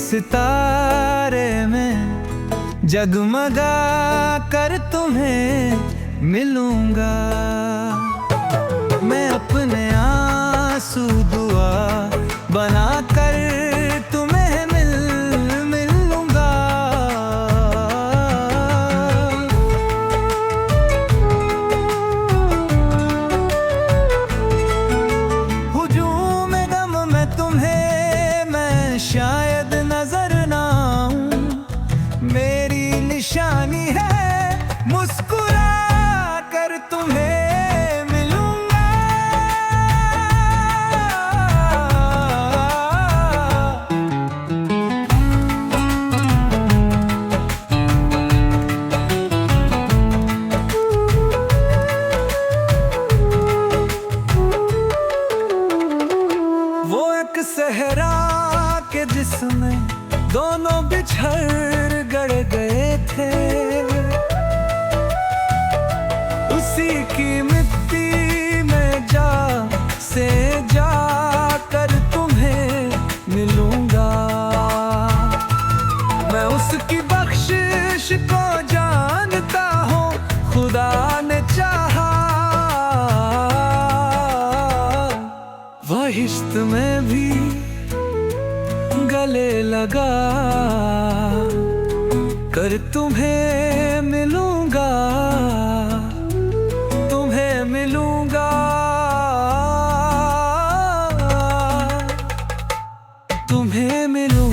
सितारे में जगमगा कर तुम्हें मिलूंगा। मैं अपने आंसू दुआ बना कर तुम्हें मिलूंगा। हुजूम गम में तुम्हें मैं शायद नजर ना आऊं, मेरी निशानी है मुस्कुरा कर तुम्हें मिलूंगा। वो एक सहरा के जिसमें दोनों बिछड़ गए थे, उसी की मिट्टी में जा कर तुम्हें मिलूंगा। मैं उसकी बख्शिश को जानता हूँ, खुदा ने चाहा वह इश्क में भी गले लगा कर तुम्हें मिलूंगा, तुम्हें मिलूंगा, तुम्हें मिलूंगा।